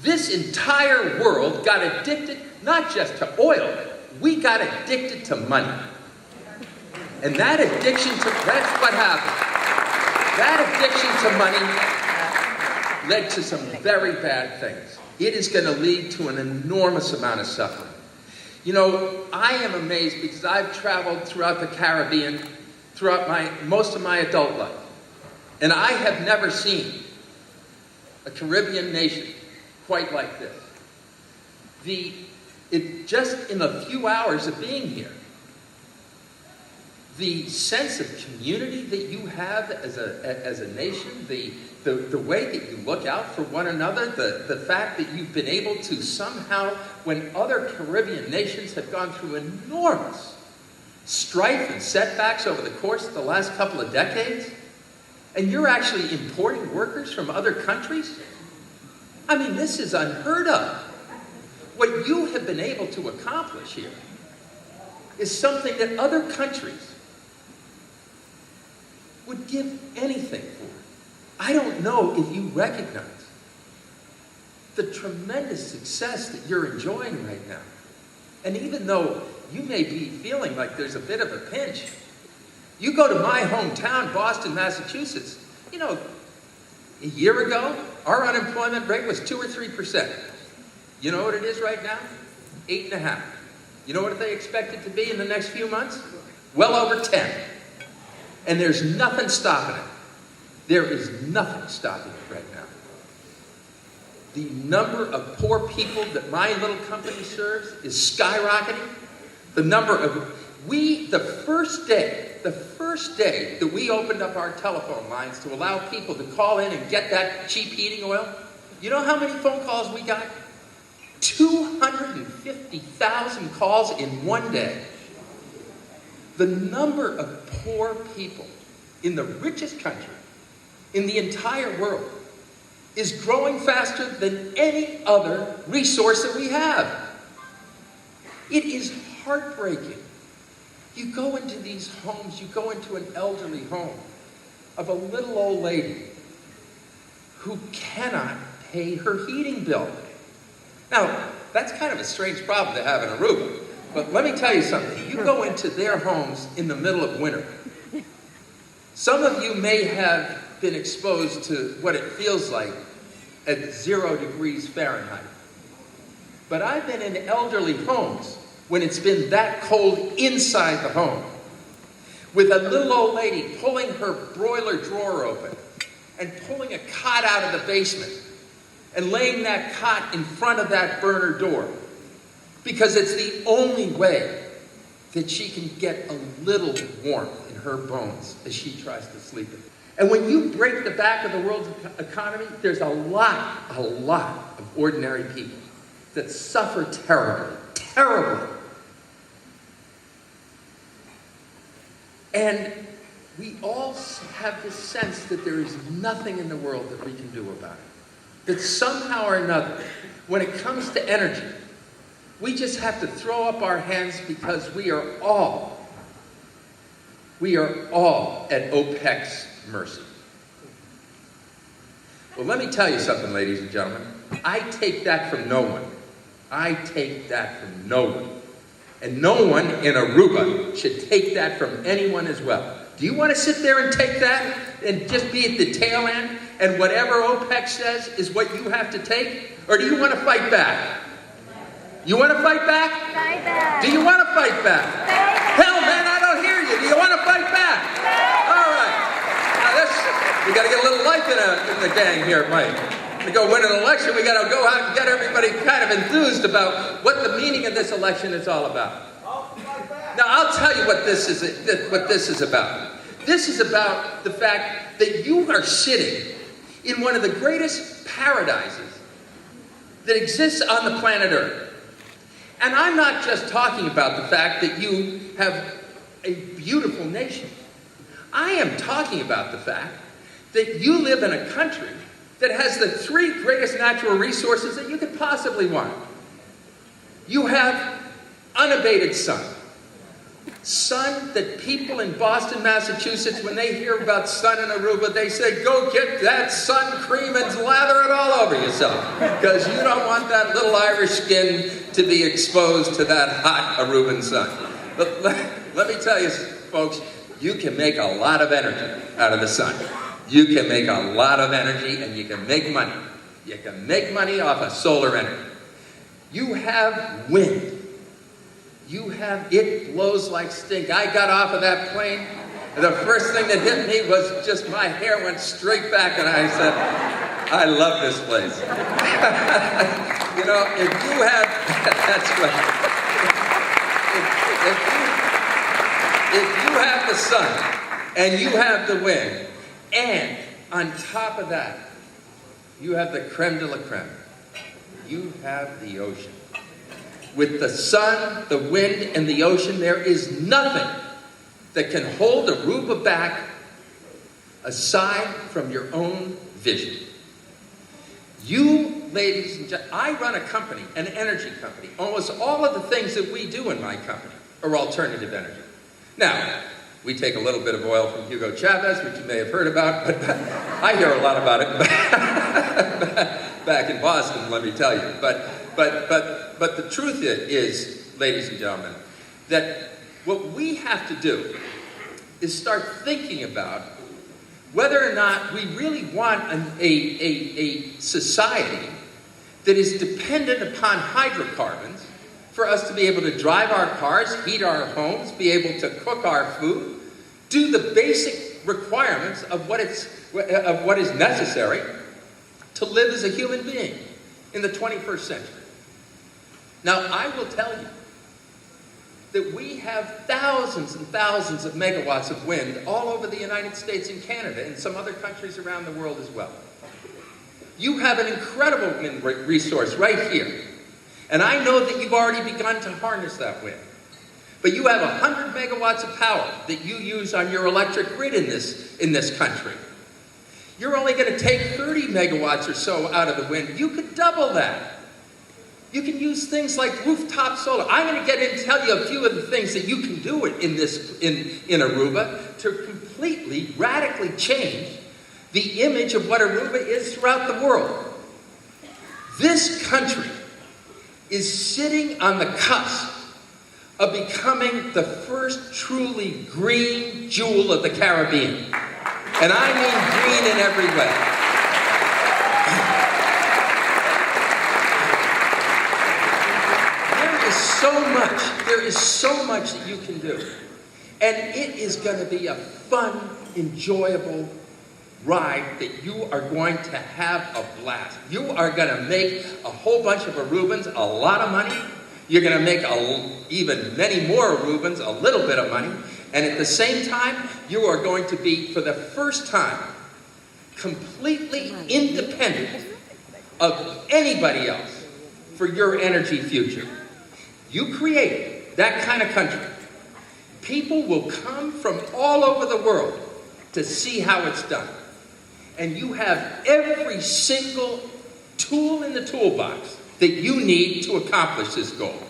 This entire world got addicted, not just to oil, we got addicted to money. And that addiction to, that's what happened. That addiction to money led to some very bad things. It is going to lead to an enormous amount of suffering. You know, I am amazed because I've traveled throughout the Caribbean throughout most of my adult life. And I have never seen a Caribbean nation quite like this. Just in a few hours of being here, the sense of community that you have as a nation, the way that you look out for one another, the fact that you've been able to somehow, when other Caribbean nations have gone through enormous strife and setbacks over the course of the last couple of decades, and you're actually importing workers from other countries? I mean, this is unheard of. What you have been able to accomplish here is something that other countries would give anything for. I don't know if you recognize the tremendous success that you're enjoying right now. And even though you may be feeling like there's a bit of a pinch, you go to my hometown, Boston, Massachusetts, you know, a year ago, our unemployment rate was 2 or 3%. You know what it is right now? 8.5. You know what they expect it to be in the next few months? Well over 10. And there's nothing stopping it. There is nothing stopping it right now. The number of poor people that my little company serves is skyrocketing. The number of, the first day that we opened up our telephone lines to allow people to call in and get that cheap heating oil, you know how many phone calls we got? 250,000 calls in one day. The number of poor people in the richest country in the entire world is growing faster than any other resource that we have. It is heartbreaking. You go into these homes, you go into an elderly home of a little old lady who cannot pay her heating bill. Now, that's kind of a strange problem to have in Aruba, but let me tell you something. You go into their homes in the middle of winter. Some of you may have been exposed to what it feels like at 0 degrees Fahrenheit. But I've been in elderly homes when it's been that cold inside the home, with a little old lady pulling her broiler drawer open and pulling a cot out of the basement and laying that cot in front of that burner door because it's the only way that she can get a little warmth in her bones as she tries to sleep it. And when you break the back of the world's economy, there's a lot of ordinary people that suffer terribly, terribly. And we all have this sense that there is nothing in the world that we can do about it. That somehow or another, when it comes to energy, we just have to throw up our hands because we are all at OPEC's mercy. Well, let me tell you something, ladies and gentlemen. I take that from no one. I take that from no one. And no one in Aruba should take that from anyone as well. Do you want to sit there and take that and just be at the tail end and whatever OPEC says is what you have to take? Or do you want to fight back? You want to fight back? Fight back. Do you want to fight back? Hell, man, I don't hear you. Do you want to fight back? All right. Now, we got to get a little life in the gang here, Mike. To go win an election, we got to go out and get everybody kind of enthused about what the meaning of this election is all about. Now, I'll tell you what this is about. This is about the fact that you are sitting in one of the greatest paradises that exists on the planet Earth. And I'm not just talking about the fact that you have a beautiful nation. I am talking about the fact that you live in a country that has the 3 greatest natural resources that you could possibly want. You have unabated sun. Sun that people in Boston, Massachusetts, when they hear about sun in Aruba, they say, go get that sun cream and lather it all over yourself. Because you don't want that little Irish skin to be exposed to that hot Aruban sun. But let me tell you, folks, you can make a lot of energy out of the sun. You can make a lot of energy and you can make money. You can make money off of solar energy. You have wind. It blows like stink. I got off of that plane, and the first thing that hit me was just my hair went straight back, and I said, I love this place. You know, if you have, that's right. If you have the sun, and you have the wind, and on top of that, you have the creme de la creme. You have the ocean. With the sun, the wind, and the ocean, there is nothing that can hold Aruba back aside from your own vision. You, ladies and gentlemen, I run a company, an energy company. Almost all of the things that we do in my company are alternative energy. Now, we take a little bit of oil from Hugo Chavez, which you may have heard about, but I hear a lot about it back in Boston, let me tell you. But the truth is, ladies and gentlemen, that what we have to do is start thinking about whether or not we really want a society that is dependent upon hydrocarbons for us to be able to drive our cars, heat our homes, be able to cook our food, do the basic requirements of what is necessary to live as a human being in the 21st century. Now, I will tell you that we have thousands and thousands of megawatts of wind all over the United States and Canada and some other countries around the world as well. You have an incredible wind resource right here. And I know that you've already begun to harness that wind. But you have 100 megawatts of power that you use on your electric grid in this country. You're only going to take 30 megawatts or so out of the wind. You could double that. You can use things like rooftop solar. I'm going to get in and tell you a few of the things that you can do in Aruba to completely, radically change the image of what Aruba is throughout the world. This country is sitting on the cusp of becoming the first truly green jewel of the Caribbean. And I mean green in every way. There is so much that you can do. And it is going to be a fun, enjoyable ride that you are going to have a blast. You are going to make a whole bunch of Arubans a lot of money. You're going to make even many more Arubans a little bit of money. And at the same time, you are going to be, for the first time, completely independent of anybody else for your energy future. You create that kind of country. People will come from all over the world to see how it's done. And you have every single tool in the toolbox that you need to accomplish this goal.